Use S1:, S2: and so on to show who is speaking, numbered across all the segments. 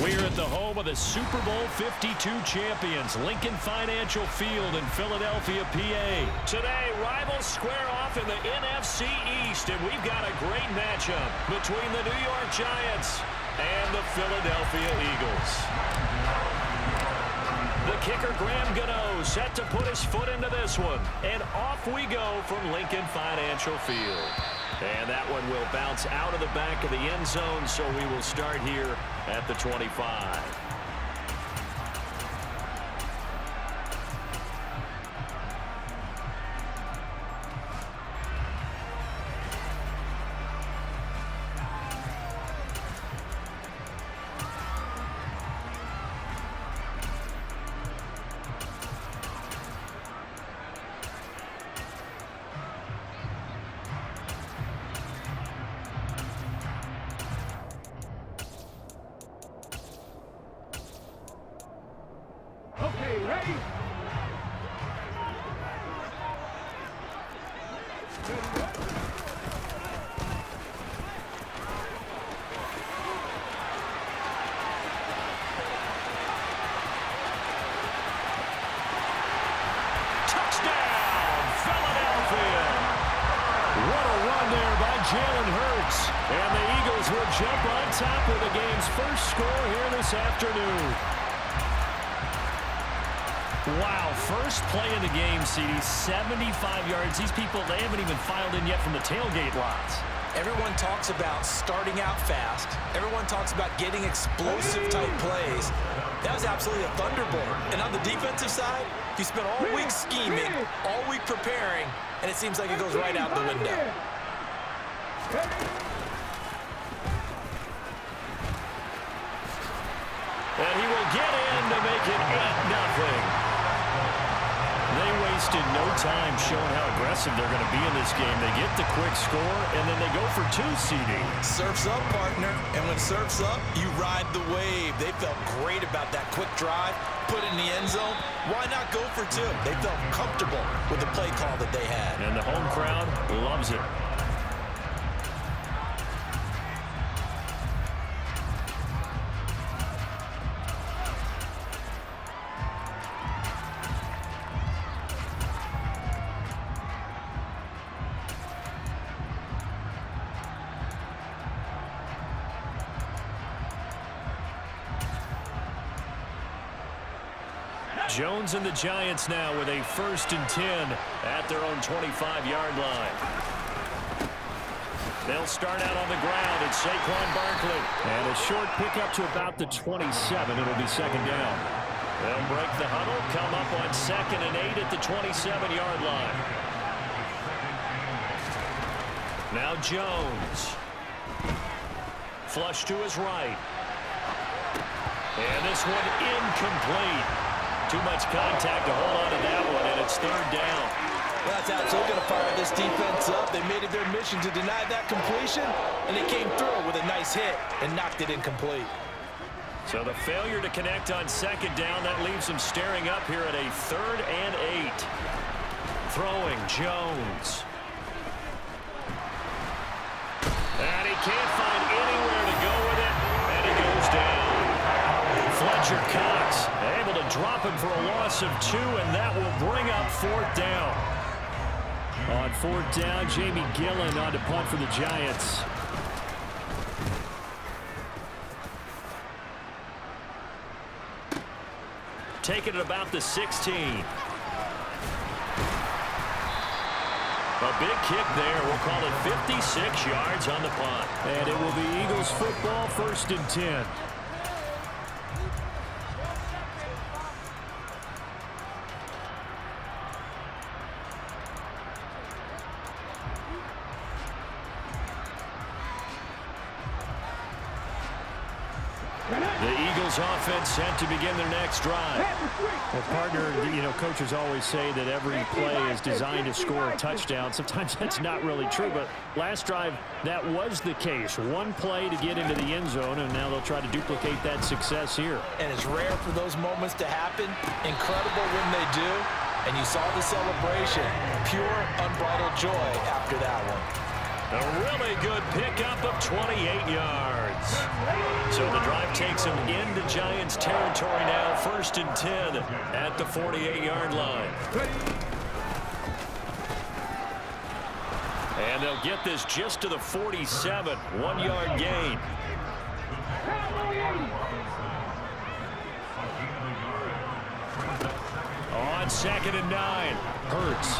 S1: We're at the home of the Super Bowl 52 champions, Lincoln Financial Field in Philadelphia, PA. Today, rivals square off in the NFC East, and we've got a great matchup between the New York Giants and the Philadelphia Eagles. The kicker, Graham Gano, set to put his foot into this one. And off we go from Lincoln Financial Field. And that one will bounce out of the back of the end zone, so we will start here at the 25.
S2: Jump on top of the game's first score here this afternoon. Wow, first play of the game, CD, 75 yards. These people, they haven't even filed in yet from the tailgate lots.
S3: Everyone talks about starting out fast. Everyone talks about getting explosive-type plays. That was absolutely a thunderbolt. And on the defensive side, you spent all week scheming, all week preparing, and it seems like it goes right out the window.
S2: And he will get in to make it 8-0. They wasted no time showing how aggressive they're going to be in this game. They get the quick score, and then they go for 2, CD.
S3: Surf's up, partner. And when surf's up, you ride the wave. They felt great about that quick drive, put in the end zone. Why not go for 2? They felt comfortable with the play call that they had.
S2: And the home crowd loves it. Jones and the Giants now with a 1st and 10 at their own 25-yard line. They'll start out on the ground. It's Saquon Barkley. And a short pickup to about the 27. It'll be 2nd down. They'll break the huddle, come up on 2nd and 8 at the 27-yard line. Now Jones. Flush to his right. And this one incomplete. Too much contact to hold on to that one, and it's 3rd down.
S3: Well, that's absolutely going to fire this defense up. They made it their mission to deny that completion, and they came through with a nice hit and knocked it incomplete.
S2: So the failure to connect on 2nd down, that leaves them staring up here at a 3rd and 8. Throwing Jones. And he can't find anywhere to go with it, and he goes down. Fletcher Cox able to drop him for a loss of 2, and that will bring up 4th down. On 4th down, Jamie Gillen on to punt for the Giants. Taking it about the 16. A big kick there. We'll call it 56 yards on the punt. And it will be Eagles football, 1st and 10. Offense set to begin their next drive.
S1: Well, partner, coaches always say that every play is designed to score a touchdown. Sometimes that's not really true, but last drive, that was the case. One play to get into the end zone, and now they'll try to duplicate that success here.
S3: And it's rare for those moments to happen. Incredible when they do. And you saw the celebration. Pure, unbridled joy after that one.
S2: A really good pickup of 28 yards.
S1: is. So the drive takes them into Giants territory now. 1st and 10 at the 48-yard line. And they'll get this just to the 47. 1-yard gain. On 2nd and 9. Hurts.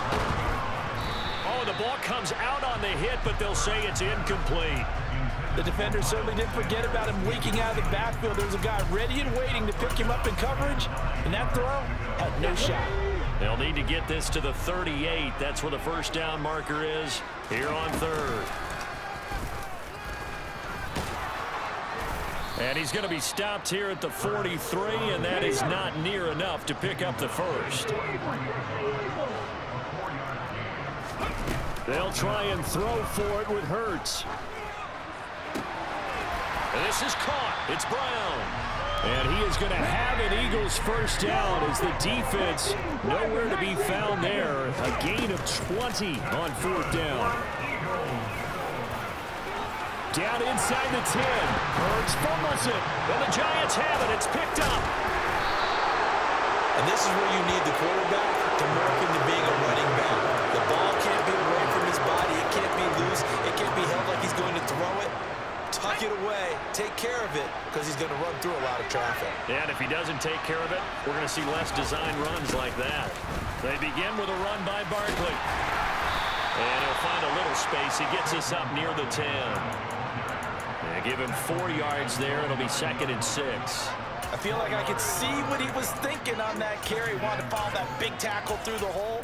S1: Oh, the ball comes out on the hit, but they'll say it's incomplete.
S3: The defender certainly didn't forget about him leaking out of the backfield. There was a guy ready and waiting to pick him up in coverage, and that throw had no shot.
S1: They'll need to get this to the 38. That's where the first down marker is here on 3rd. And he's going to be stopped here at the 43, and that is not near enough to pick up the first. They'll try and throw for it with Hurts. This is caught. It's Brown. And he is going to have an Eagles first down as the defense nowhere to be found there. A gain of 20 on 4th down. Down inside the 10. Hurts fumbles it. And the Giants have it. It's picked up.
S3: And this is where you need the quarterback to morph into being a running back. The ball can't be away from his body. It can't be loose. It can't be held like he's going to throw it. Tuck it away. Take care of it because he's going to run through a lot of traffic.
S1: And if he doesn't take care of it, we're going to see less design runs like that. They begin with a run by Barkley. And he'll find a little space. He gets us up near the 10. They give him 4 yards there. It'll be 2nd and 6.
S3: I feel like I could see what he was thinking on that carry. Wanted to follow that big tackle through the hole.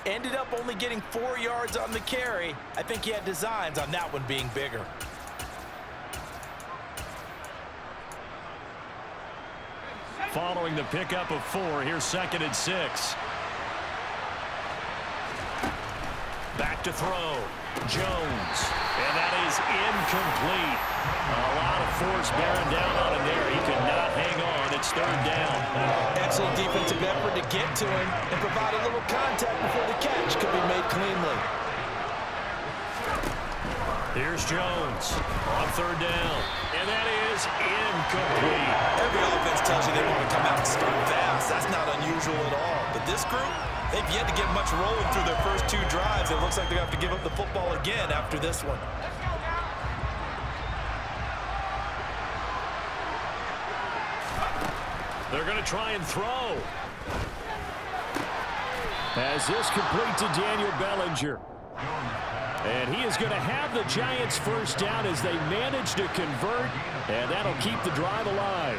S3: Ended up only getting 4 yards on the carry. I think he had designs on that one being bigger.
S1: Following the pickup of 4, here's 2nd and 6. Back to throw. Jones. And that is incomplete. A lot of force bearing down on him there. He could not hang on. It's 3rd down.
S3: Excellent defensive effort to get to him and provide a little contact before the catch could be made cleanly.
S1: Here's Jones on 3rd down. And that is incomplete.
S3: Every offense tells you they want to come out and start fast. That's not unusual at all. But this group, they've yet to get much rolling through their first 2 drives. It looks like they're going to have to give up the football again after this one.
S1: They're going to try and throw. As this complete to Daniel Bellinger. And he is going to have the Giants first down as they manage to convert, and that'll keep the drive alive.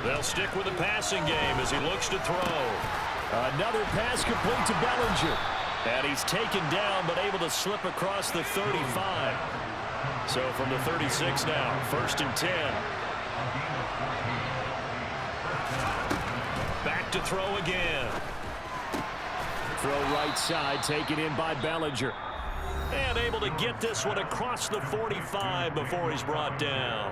S1: They'll stick with the passing game as he looks to throw. Another pass complete to Bellinger. And he's taken down but able to slip across the 35. So from the 36 now, 1st and 10. Back to throw again. Throw right side, taken in by Bellinger. And able to get this one across the 45 before he's brought down.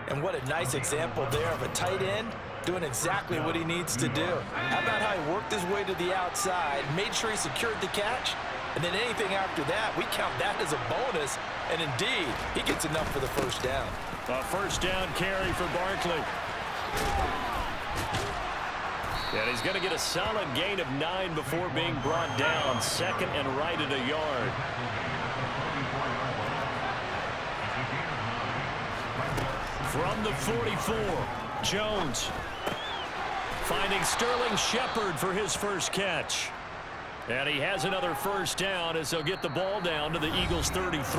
S3: And what a nice example there of a tight end doing exactly what he needs to do. How about how he worked his way to the outside, made sure he secured the catch, and then anything after that, we count that as a bonus. And indeed, he gets enough for the first down.
S1: A first down carry for Barkley. And he's going to get a solid gain of 9 before being brought down. 2nd and right at a yard. From the 44, Jones finding Sterling Shepard for his first catch. And he has another first down as they'll get the ball down to the Eagles' 33.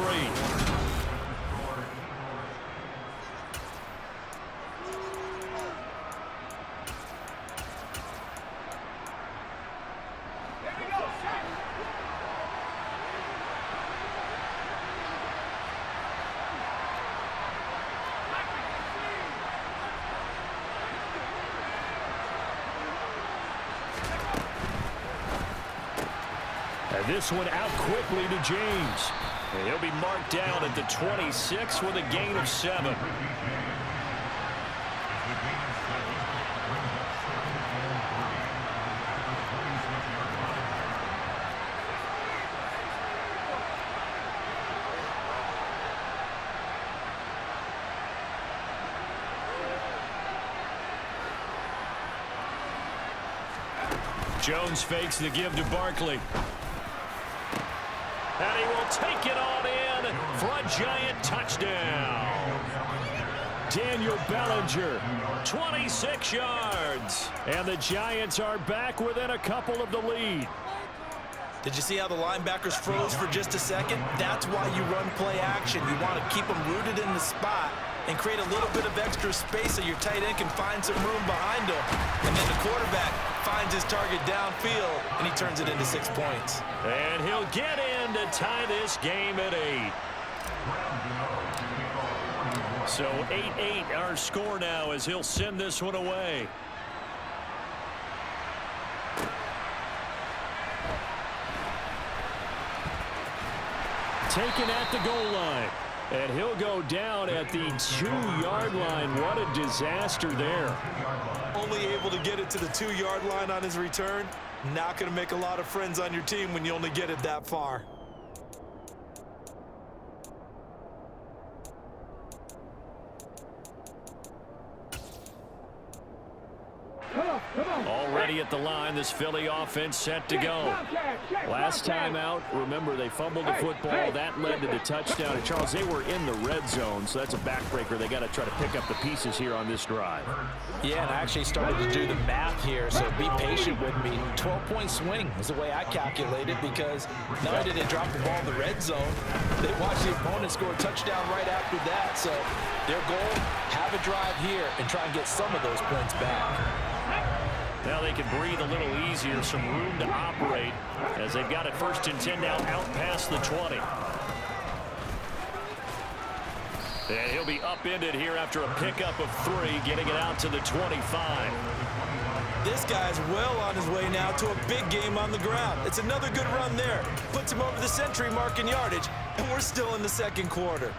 S1: This one out quickly to James. And he'll be marked down at the 26 with a gain of 7. Jones fakes the give to Barkley. And he will take it on in for a giant touchdown. Daniel Bellinger, 26 yards. And the Giants are back within a couple of the lead.
S3: Did you see how the linebackers froze for just a second? That's why you run play action. You want to keep them rooted in the spot and create a little bit of extra space so your tight end can find some room behind him. And then the quarterback finds his target downfield, and he turns it into 6 points.
S1: And he'll get in to tie this game at 8. So 8-8 our score now as he'll send this one away. Taken at the goal line. And he'll go down at the 2-yard line. What a disaster there.
S3: Only able to get it to the 2-yard line on his return. Not going to make a lot of friends on your team when you only get it that far.
S1: Already at the line, this Philly offense set to go. Last time out, remember, they fumbled the football. That led to the touchdown. And, Charles, they were in the red zone, so that's a backbreaker. They got to try to pick up the pieces here on this drive.
S3: Yeah, and I actually started to do the math here, so be patient with me. 12-point swing is the way I calculated, because not only did they drop the ball in the red zone, they watched the opponent score a touchdown right after that. So their goal, have a drive here and try and get some of those points back.
S1: Now they can breathe a little easier, some room to operate as they've got it 1st and 10 now out past the 20. And he'll be upended here after a pickup of 3, getting it out to the 25.
S3: This guy's well on his way now to a big game on the ground. It's another good run there. Puts him over the century mark in yardage, and we're still in the 2nd quarter.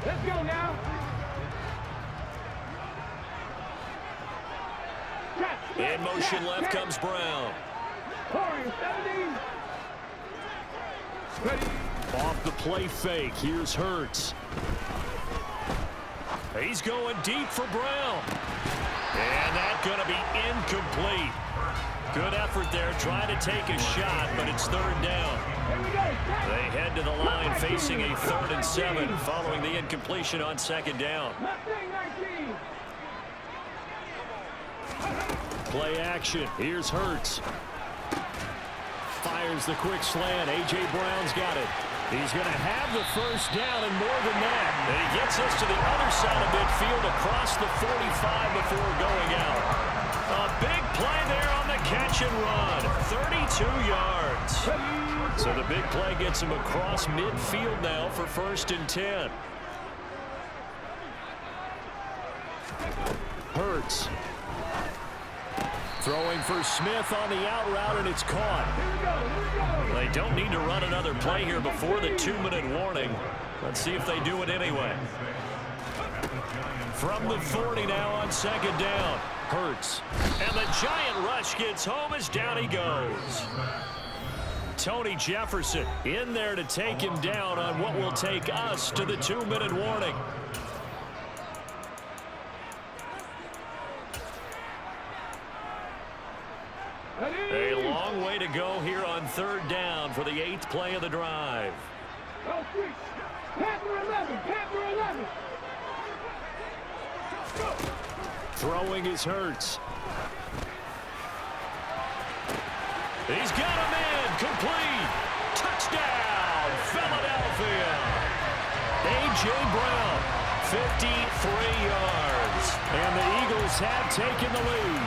S4: Let's go now.
S1: In motion left comes Brown. Off the play fake. Here's Hurts. He's going deep for Brown. And that's going to be incomplete. Good effort there, trying to take a shot, but it's 3rd down. They head to the line facing a 3rd and 7 following the incompletion on 2nd down. Play action. Here's Hurts. Fires the quick slant. A.J. Brown's got it. He's going to have the 1st down and more than that. And he gets us to the other side of midfield across the 45 before going out. A big play there on the catch and run. 32 yards. So the big play gets him across midfield now for 1st and 10. Hurts. Throwing for Smith on the out route, and it's caught. They don't need to run another play here before the 2-minute warning. Let's see if they do it anyway. From the 40 now on 2nd down. Hurts. And the giant rush gets home as down he goes. Tony Jefferson in there to take him down on what will take us to the 2-minute warning. A long way to go here on 3rd down for the 8th play of the drive. Throwing is Hurts. He's got him in. Complete. Touchdown, Philadelphia. A.J. Brown, 53 yards. And the Eagles have taken the lead.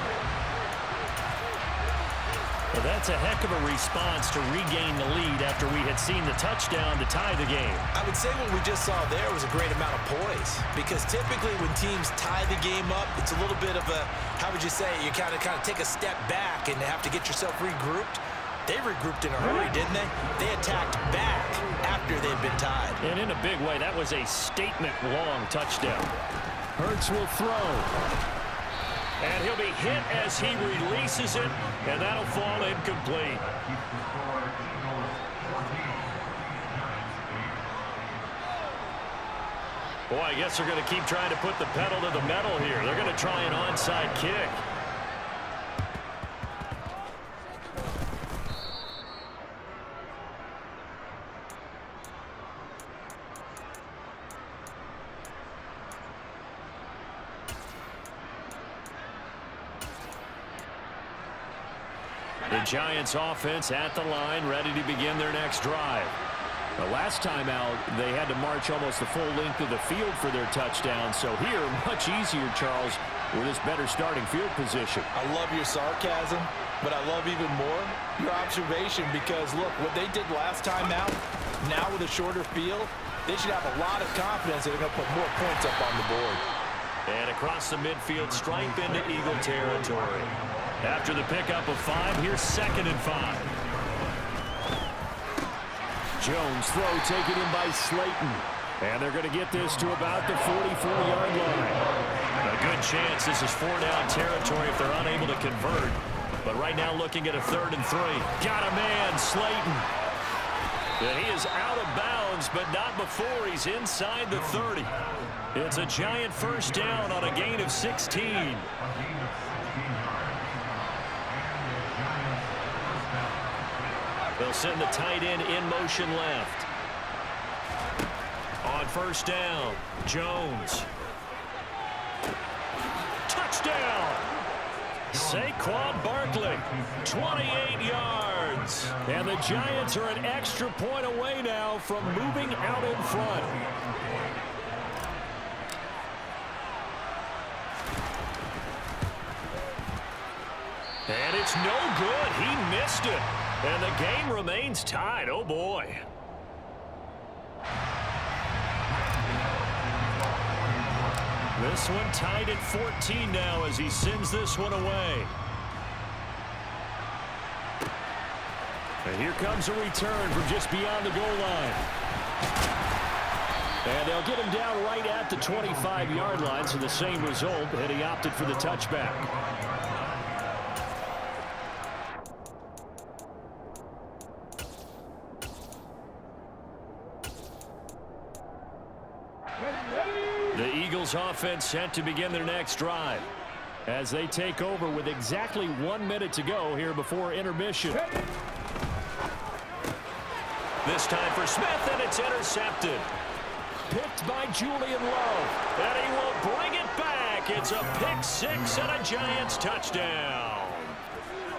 S1: Well, that's a heck of a response to regain the lead after we had seen the touchdown to tie the game.
S3: I would say what we just saw there was a great amount of poise, because typically when teams tie the game up, it's a little bit of a, how would you say, you kind of take a step back and have to get yourself regrouped. They regrouped in a hurry, didn't they? They attacked back after they'd been tied.
S1: And in a big way, that was a statement-long touchdown. Hurts will throw. And he'll be hit as he releases it, and that'll fall incomplete. Boy, I guess they're going to keep trying to put the pedal to the metal here. They're going to try an onside kick. The Giants offense at the line, ready to begin their next drive. The last time out, they had to march almost the full length of the field for their touchdown. So here, much easier, Charles, with this better starting field position.
S3: I love your sarcasm, but I love even more your observation because, look, what they did last time out, now with a shorter field, they should have a lot of confidence that they're going to put more points up on the board.
S1: And across the midfield, stripe into Eagle territory. After the pickup of 5, here's 2nd and 5. Jones throw taken in by Slayton. And they're going to get this to about the 44-yard line. A good chance this is 4-down territory if they're unable to convert. But right now looking at a 3rd and 3. Got a man, Slayton. And he is out of bounds, but not before he's inside the 30. It's a Giant first down on a gain of 16. They'll send the tight end in motion left. On first down, Jones. Touchdown! Saquon Barkley, 28 yards. And the Giants are an extra point away now from moving out in front. And it's no good. He missed it. And the game remains tied. Oh, boy. This one tied at 14 now as he sends this one away. And here comes a return from just beyond the goal line. And they'll get him down right at the 25-yard line, so the same result, and he opted for the touchback. The Eagles offense set to begin their next drive as they take over with exactly 1 minute to go here before intermission. This time for Smith, and it's intercepted. Picked by Julian Love, and he will bring it back. It's a pick six and a Giants touchdown.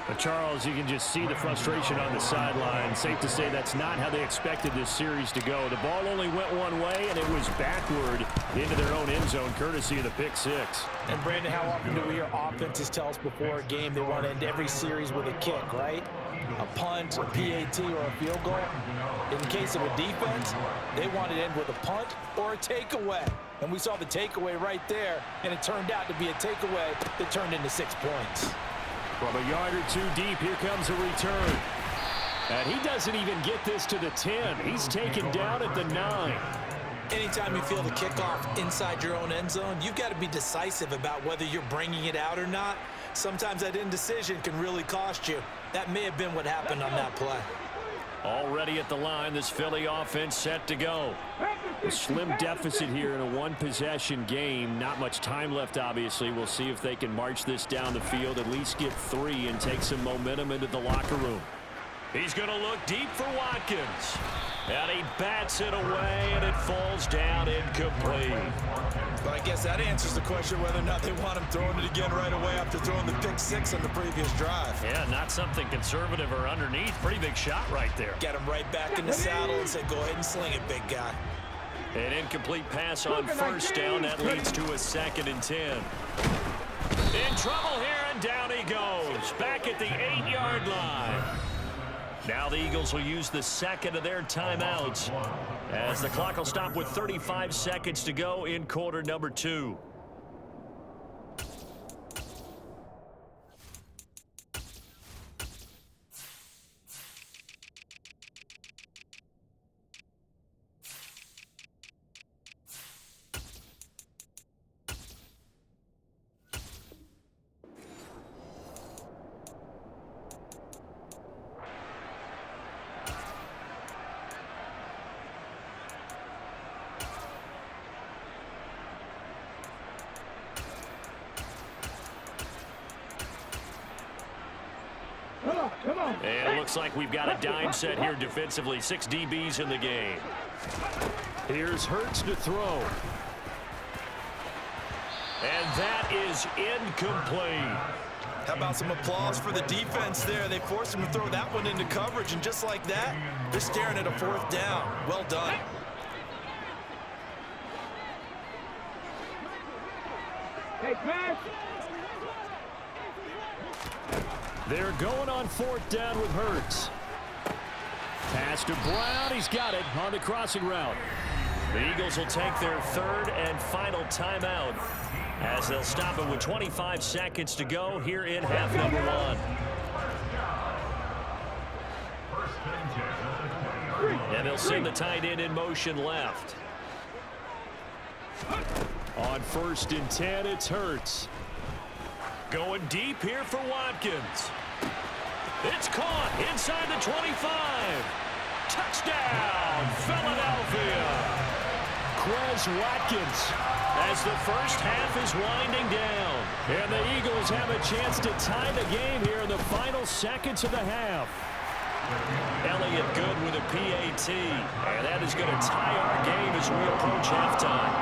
S1: But Charles, you can just see the frustration on the sideline. Safe to say that's not how they expected this series to go. The ball only went one way, and it was backward into their own end zone, courtesy of the pick six.
S3: And, Brandon, how often do we hear offenses tell us before a game they want to end every series with a kick, right? A punt, a PAT, or a field goal. In case of a defense, they want to end with a punt or a takeaway. And we saw the takeaway right there, and it turned out to be a takeaway that turned into 6 points.
S1: From a yard or two deep, here comes a return. And he doesn't even get this to the 10. He's taken down at the 9.
S3: Anytime you feel the kickoff inside your own end zone, you've got to be decisive about whether you're bringing it out or not. Sometimes that indecision can really cost you. That may have been what happened on that play.
S1: Already at the line, this Philly offense set to go. A slim deficit here in a one-possession game. Not much time left, obviously. We'll see if they can march this down the field, at least get 3 and take some momentum into the locker room. He's going to look deep for Watkins. And he bats it away, and it falls down incomplete.
S3: But I guess that answers the question whether or not they want him throwing it again right away after throwing the pick six on the previous drive.
S1: Yeah, not something conservative or underneath. Pretty big shot right there.
S3: Get him right back in the saddle and say, go ahead and sling it, big guy.
S1: An incomplete pass on first down. That leads to a 2nd and 10. In trouble here, and down he goes. Back at the 8-yard line. Now the Eagles will use the second of their timeouts as the clock will stop with 35 seconds to go in quarter number 2.
S4: Come on.
S1: And it looks like we've got a dime set here defensively. 6 DBs in the game. Here's Hurts to throw. And that is incomplete.
S3: How about some applause for the defense there? They forced him to throw that one into coverage, and just like that, they're staring at a 4th down. Well done.
S4: Hey, pass.
S1: They're going on 4th down with Hurts. Pass to Brown. He's got it on the crossing route. The Eagles will take their 3rd and final timeout as they'll stop it with 25 seconds to go here in half number 1. And they'll send the tight end in motion left. On 1st and 10, it's Hurts. Going deep here for Watkins. It's caught inside the 25. Touchdown, Philadelphia. Quez Watkins as the first half is winding down. And the Eagles have a chance to tie the game here in the final seconds of the half. Elliott good with a PAT. And that is going to tie our game as we approach halftime.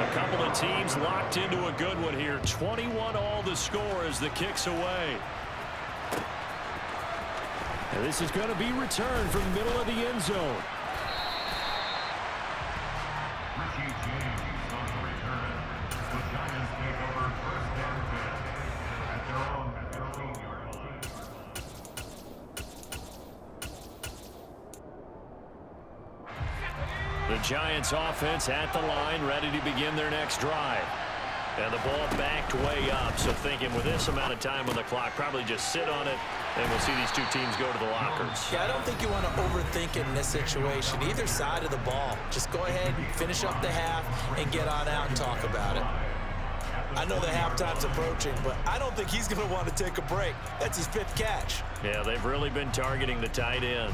S1: A couple of teams locked into a good one here. 21 all the score as the kick's away. And this is going to be returned from the middle of the end zone. The Giants offense at the line, ready to begin their next drive. And the ball backed way up, so thinking with this amount of time on the clock, probably just sit on it, and we'll see these two teams go to the lockers.
S3: Yeah, I don't think you want to overthink it in this situation. Either side of the ball. Just go ahead and finish up the half and get on out and talk about it. I know the halftime's approaching, but I don't think he's going to want to take a break. That's his 5th catch.
S1: Yeah, they've really been targeting the tight end.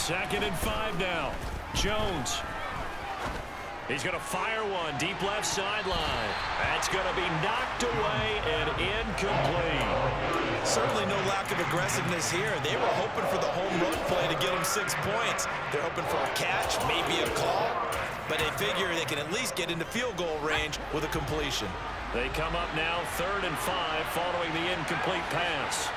S1: Second and 5 now. Jones. He's going to fire one deep left sideline. That's going to be knocked away and incomplete.
S3: Certainly no lack of aggressiveness here. They were hoping for the home run play to get them 6 points. They're hoping for a catch, maybe a call, but they figure they can at least get into field goal range with a completion.
S1: They come up now 3rd and 5 following the incomplete pass.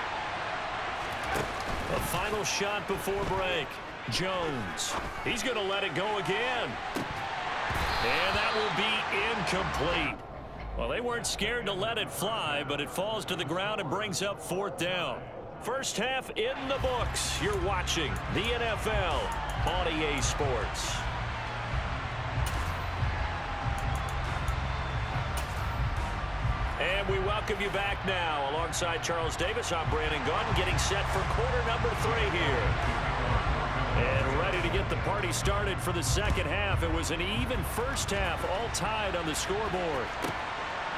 S1: A final shot before break. Jones. He's going to let it go again. And that will be incomplete. Well, they weren't scared to let it fly, but it falls to the ground and brings up 4th down. First half in the books. You're watching the NFL on EA Sports. And we welcome you back now. Alongside Charles Davis, I'm Brandon Gaudin, getting set for quarter number 3 here. And ready to get the party started for the second half. It was an even first half, all tied on the scoreboard.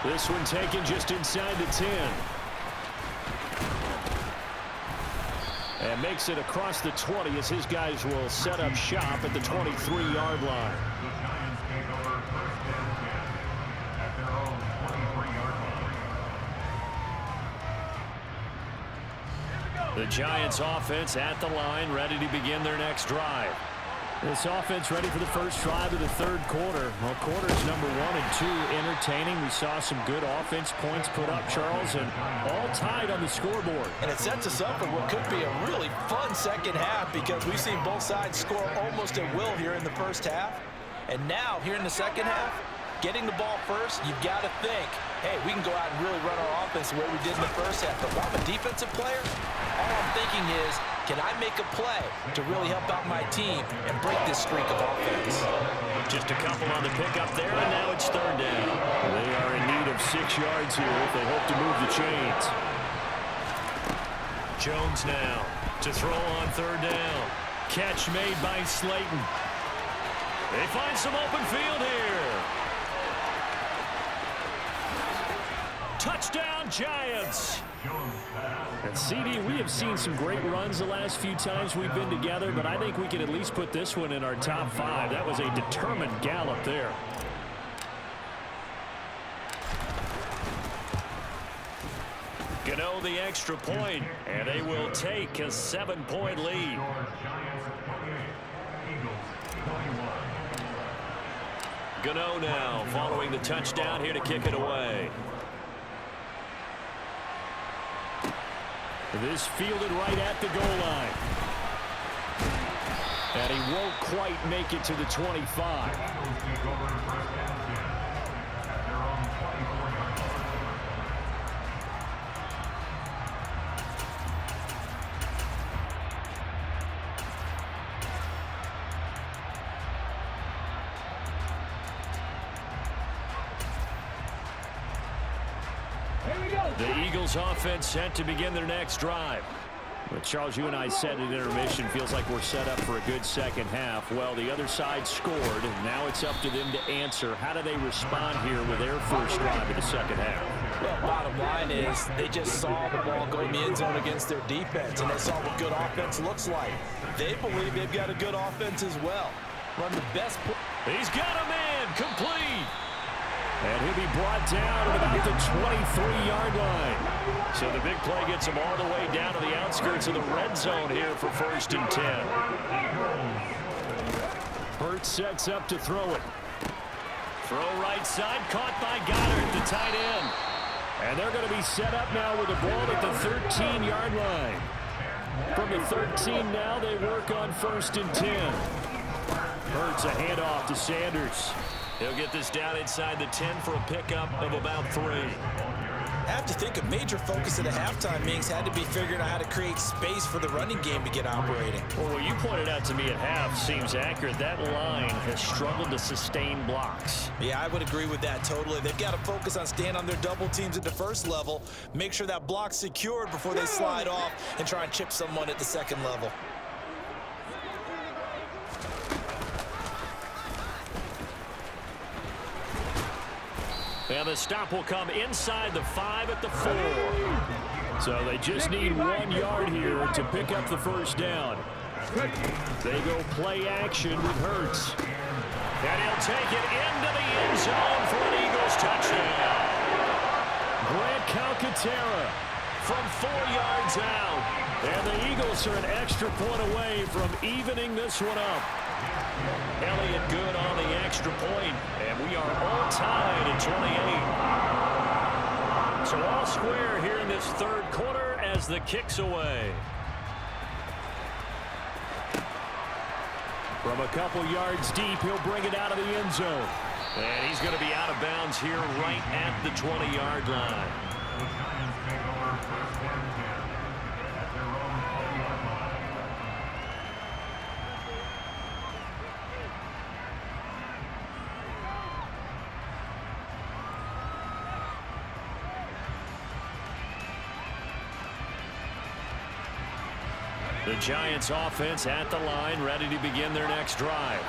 S1: This one taken just inside the 10. And makes it across the 20 as his guys will set up shop at the 23-yard line. The Giants offense at the line, ready to begin their next drive. This offense ready for the first drive of the 3rd quarter. Well, quarters number 1 and 2 entertaining. We saw some good offense points put up, Charles, and all tied on the scoreboard.
S3: And it sets us up for what could be a really fun second half because we've seen both sides score almost at will here in the first half. And now, here in the second half, getting the ball first, you've got to think, hey, we can go out and really run our offense the way we did in the first half. But if I'm a defensive player, all I'm thinking is, can I make a play to really help out my team and break this streak of offense?
S1: Just a couple on the pickup there, and now it's 3rd down. They are in need of 6 yards here if they hope to move the chains. Jones now to throw on third down. Catch made by Slayton. They find some open field here. Touchdown, Giants. And CD, we have seen some great runs the last few times we've been together, but I think we can at least put this one in our top 5. That was a determined gallop there. Gano the extra point, and they will take a 7-point lead. Gano now following the touchdown here to kick it away. This fielded right at the goal line. And he won't quite make it to the 25. The Eagles offense set to begin their next drive. Well, Charles, you and I said at intermission, feels like we're set up for a good second half. Well, the other side scored, and now it's up to them to answer. How do they respond here with their first drive of the second half?
S3: Well, bottom line is they just saw the ball go in the end zone against their defense, and they saw what good offense looks like. They believe they've got a good offense as well. Run the best.
S1: He's got a man complete. And he'll be brought down at about the 23-yard line. So the big play gets him all the way down to the outskirts of the red zone here for 1st and 10. Hurts sets up to throw it. Throw right side, caught by Goddard, the tight end. And they're going to be set up now with the ball at the 13-yard line. From the 13 now, they work on 1st and 10. Hurts a handoff to Sanders. He'll get this down inside the 10 for a pickup of about 3.
S3: I have to think a major focus at the halftime means had to be figuring out how to create space for the running game to get operating.
S1: Well, what you pointed out to me at half seems accurate. That line has struggled to sustain blocks.
S3: Yeah, I would agree with that totally. They've got to focus on staying on their double teams at the first level, make sure that block's secured before they slide off and try and chip someone at the second level.
S1: And the stop will come inside the 5 at the 4. So they just need 1 yard here to pick up the first down. They go play action with Hurts. And he'll take it into the end zone for an Eagles touchdown. Grant Calcaterra from 4 yards out. And the Eagles are an extra point away from evening this one up. Elliott good on the extra point, and we are all tied at 28. So all square here in this third quarter as the kick's away. From a couple yards deep, he'll bring it out of the end zone. And he's going to be out of bounds here right at the 20-yard line. The Giants offense at the line, ready to begin their next drive.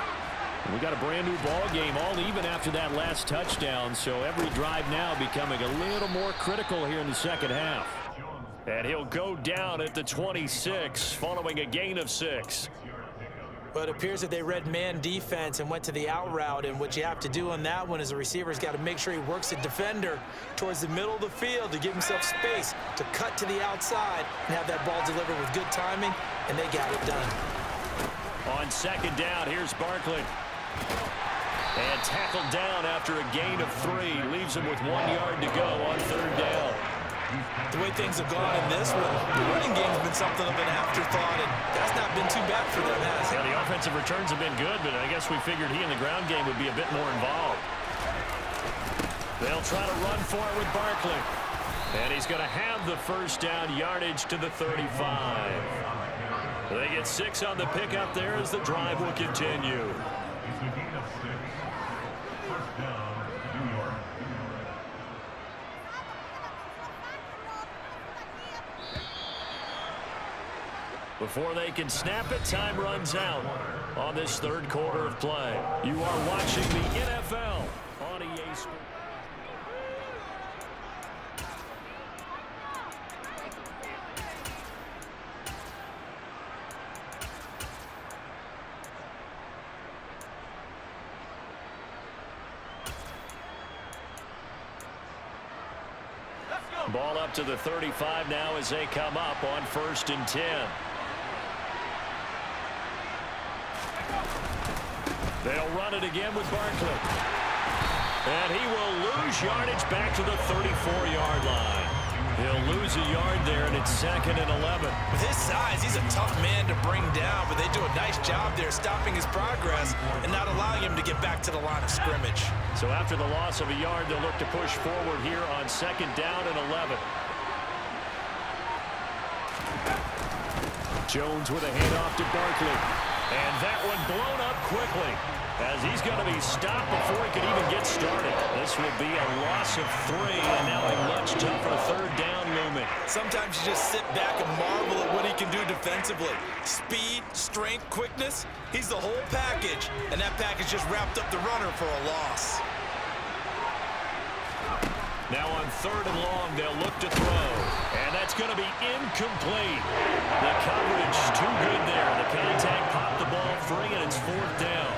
S1: We got a brand new ball game, all even after that last touchdown, so every drive now becoming a little more critical here in the second half. And he'll go down at the 26 following a gain of 6.
S3: But it appears that they read man defense and went to the out route, and what you have to do on that one is the receiver's got to make sure he works the defender towards the middle of the field to give himself space to cut to the outside and have that ball delivered with good timing, and they got it done.
S1: On second down, here's Barkley. And tackled down after a gain of 3. Leaves him with 1 yard to go on third down.
S3: The way things have gone in this one, the running game's been something of an afterthought, and that's not been too bad for them, has it?
S1: Yeah, the offensive returns have been good, but I guess we figured he in the ground game would be a bit more involved. They'll try to run for it with Barkley. And he's going to have the first down yardage to the 35. They get 6 on the pickup there as the drive will continue. Before they can snap it, time runs out on this third quarter of play. You are watching the NFL on EA Sports. Ball up to the 35 now as they come up on 1st and 10. They'll run it again with Barkley. And he will lose yardage back to the 34-yard line. He'll lose a yard there, and it's 2nd and 11.
S3: With his size, he's a tough man to bring down, but they do a nice job there stopping his progress and not allowing him to get back to the line of scrimmage.
S1: So after the loss of a yard, they'll look to push forward here on 2nd down and 11. Jones with a handoff to Barkley. And that one blown up quickly as he's going to be stopped before he can even get started. This will be a loss of 3, and now a much tougher 3rd down looming.
S3: Sometimes you just sit back and marvel at what he can do defensively. Speed, strength, quickness, he's the whole package, and that package just wrapped up the runner for a loss.
S1: Now on 3rd and long, they'll look to throw. And that's going to be incomplete. The coverage too good there. The contact popped the ball free, and it's 4th down.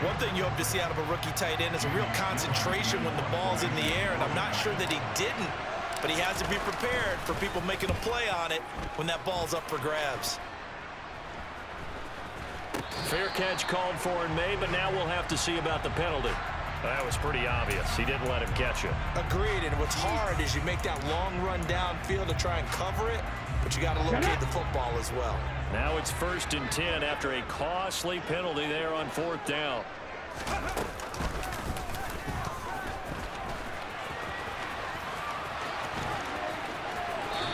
S3: One thing you hope to see out of a rookie tight end is a real concentration when the ball's in the air, and I'm not sure that he didn't, but he has to be prepared for people making a play on it when that ball's up for grabs.
S1: Fair catch called for and made, but now we'll have to see about the penalty. That was pretty obvious. He didn't let him catch it.
S3: Agreed, and what's hard is you make that long run downfield to try and cover it, but you got to locate the football as well.
S1: Now it's 1st and 10 after a costly penalty there on 4th down.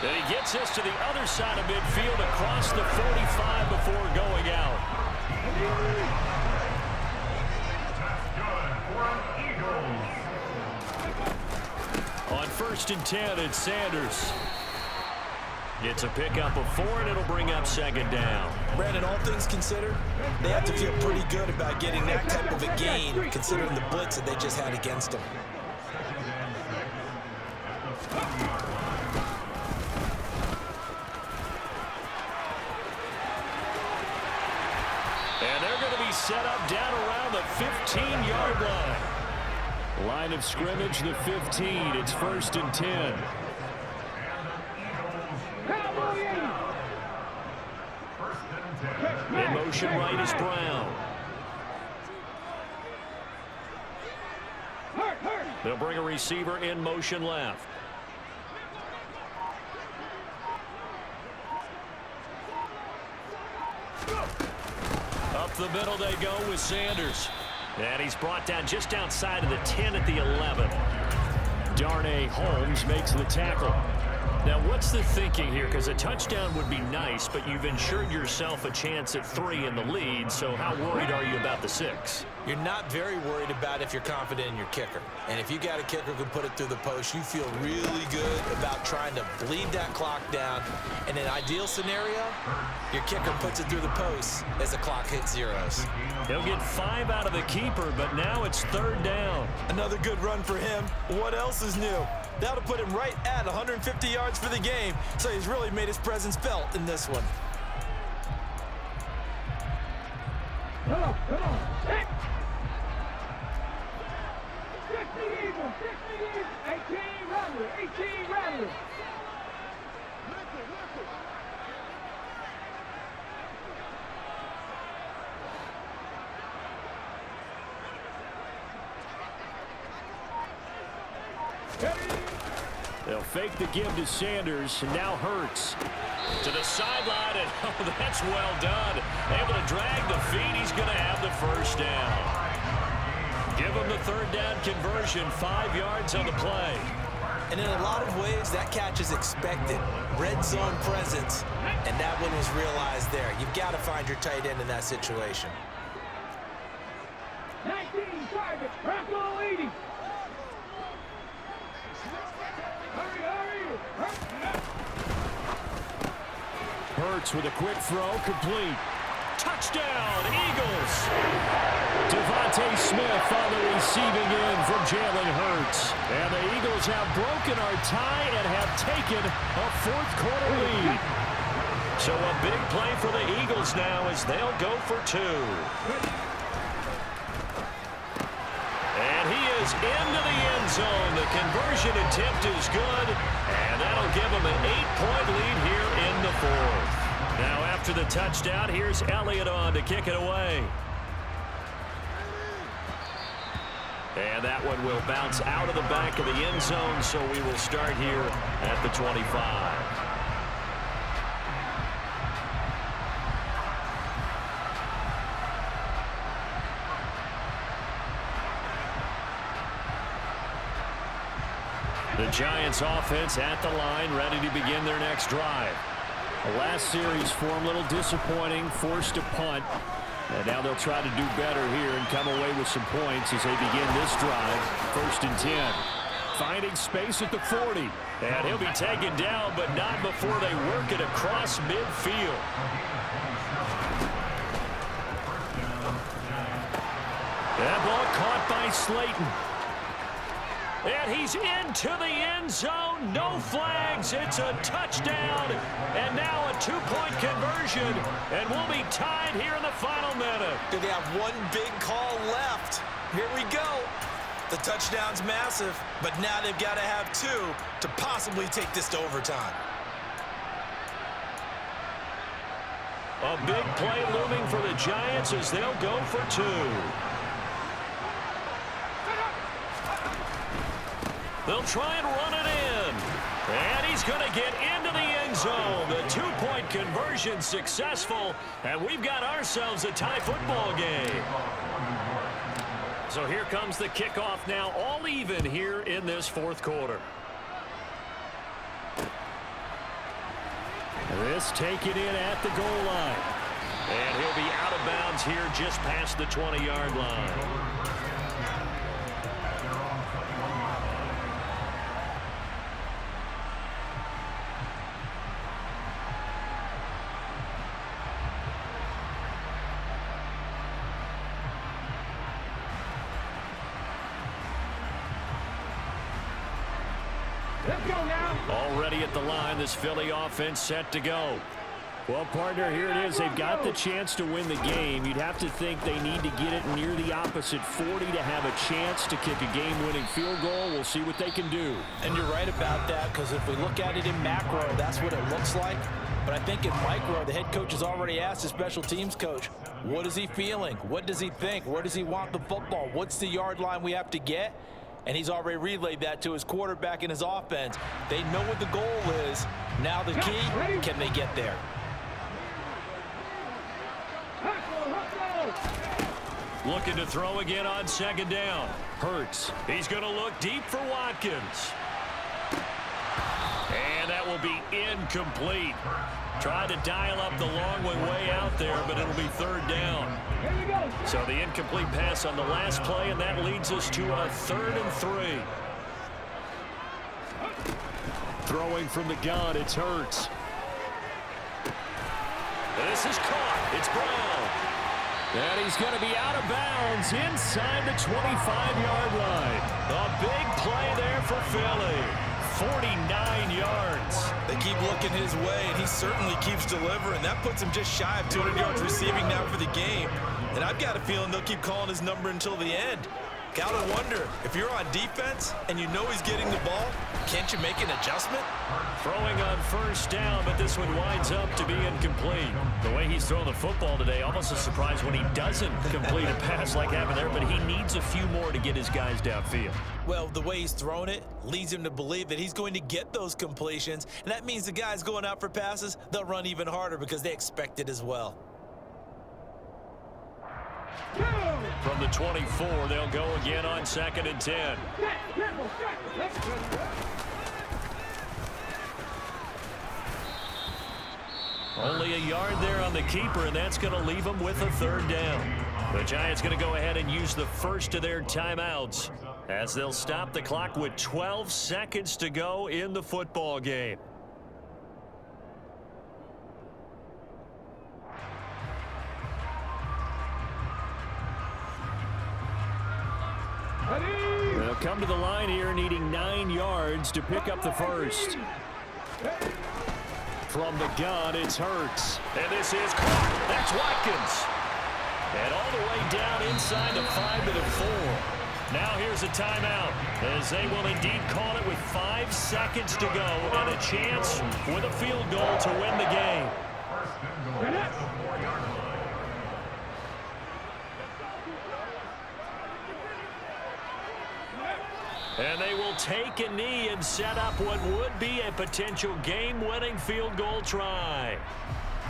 S1: And he gets this to the other side of midfield across the 45 before going out. On 1st and 10, it's Sanders. Gets a pickup of 4, and it'll bring up 2nd down.
S3: Brandon, all things considered, they have to feel pretty good about getting that type of a gain, considering the blitz that they just had against them.
S1: And they're going to be set up down around the 15-yard line. Line of scrimmage, the 15. It's 1st and 10. In motion right is Brown. They'll bring a receiver in motion left. Up the middle they go with Sanders. And he's brought down just outside of the 10 at the 11. Darnay Holmes makes the tackle. Now, what's the thinking here? Because a touchdown would be nice, but you've ensured yourself a chance at 3 in the lead, so how worried are you about the 6?
S3: You're not very worried about if you're confident in your kicker. And if you got a kicker who can put it through the post, you feel really good about trying to bleed that clock down. In an ideal scenario, your kicker puts it through the post as the clock hits zeros.
S1: He'll get 5 out of the keeper, but now it's 3rd down.
S3: Another good run for him. What else is new? That'll put him right at 150 yards for the game, so he's really made his presence felt in this one.
S4: Come on. Hey. 60 Eagles. 18 Rattlers.
S1: They'll fake the give to Sanders, and now Hurts. To the sideline, and oh, that's well done. Able to drag the feet. He's going to have the 1st down. Give him the 3rd down conversion, 5 yards on the play.
S3: And in a lot of ways, that catch is expected. Red zone presence, and that one was realized there. You've got to find your tight end in that situation.
S4: 19 targets, Bronco leading. Hurry.
S1: Hurts with a quick throw, complete. Touchdown, Eagles! Devontae Smith on the receiving end from Jalen Hurts. And the Eagles have broken our tie and have taken a fourth-quarter lead. So a big play for the Eagles now as they'll go for two. And he is into the end zone. The conversion attempt is good, and that'll give him an 8-point lead here in the fourth. Now after the touchdown, here's Elliott on to kick it away. And that one will bounce out of the back of the end zone, so we will start here at the 25. The Giants offense at the line, ready to begin their next drive. The last series for them a little disappointing, forced a punt. And now they'll try to do better here and come away with some points as they begin this drive. 1st and 10. Finding space at the 40. And he'll be taken down, but not before they work it across midfield. That ball caught by Slayton. And he's into the end zone. No flags. It's a touchdown. And now a 2-point conversion. And we'll be tied here in the final minute.
S3: They have one big call left. Here we go. The touchdown's massive, but now they've got to have two to possibly take this to overtime.
S1: A big play looming for the Giants as they'll go for two. They'll try and run it in. And he's going to get into the end zone. The 2-point conversion successful. And we've got ourselves a tie football game. So here comes the kickoff now, all even here in this fourth quarter. This taken in at the goal line. And he'll be out of bounds here just past the 20-yard line.
S4: Let's go now.
S1: Already at the line, this Philly offense set to go. Well, partner, here it is. They've got the chance to win the game. You'd have to think they need to get it near the opposite 40 to have a chance to kick a game-winning field goal. We'll see what they can do.
S3: And you're right about that, because if we look at it in macro, that's what it looks like. But I think in micro, the head coach has already asked the special teams coach, what is he feeling? What does he think? Where does he want the football? What's the yard line we have to get? And he's already relayed that to his quarterback and his offense. They know what the goal is. Now the key, can they get there?
S1: Looking to throw again on 2nd down. Hurts. He's going to look deep for Watkins. And that will be incomplete. Tried to dial up the long one way out there, but it'll be 3rd down. So the incomplete pass on the last play, and that leads us to a 3rd and 3. Throwing from the gun, it's Hurts. This is caught. It's Brown. And he's going to be out of bounds inside the 25-yard line. A big play there for Philly. 49 yards.
S3: They keep looking his way, and he certainly keeps delivering. That puts him just shy of 200 yards receiving now for the game. And I've got a feeling they'll keep calling his number until the end. Gotta wonder, if you're on defense and you know he's getting the ball, can't you make an adjustment?
S1: Throwing on 1st down, but this one winds up to be incomplete. The way he's throwing the football today, almost a surprise when he doesn't complete a pass like happened there, but he needs a few more to get his guys downfield.
S3: Well, the way he's thrown it leads him to believe that he's going to get those completions, and that means the guys going out for passes, they'll run even harder because they expect it as well.
S1: From the 24, they'll go again on 2nd and 10. Only a yard there on the keeper, and that's going to leave them with a 3rd down. The Giants going to go ahead and use the first of their timeouts as they'll stop the clock with 12 seconds to go in the football game. They'll come to the line here needing 9 yards to pick up the first. From the gun, it's Hurts.
S2: And this is caught. That's Watkins. And all the way down inside the 5 to the 4. Now here's a timeout, as they will indeed call it with 5 seconds to go and a chance with a field goal to win the game. And they will take a knee and set up what would be a potential game-winning field goal try.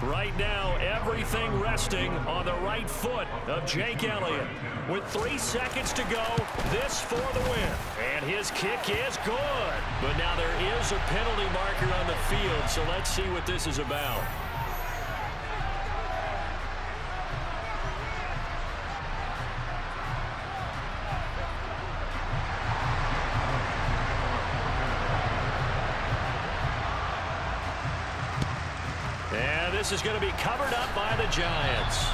S2: Right now, everything resting on the right foot of Jake Elliott. With 3 seconds to go, this for the win. And his kick is good. But now there is a penalty marker on the field, so let's see what this is about. And this is going to be covered up by the Giants.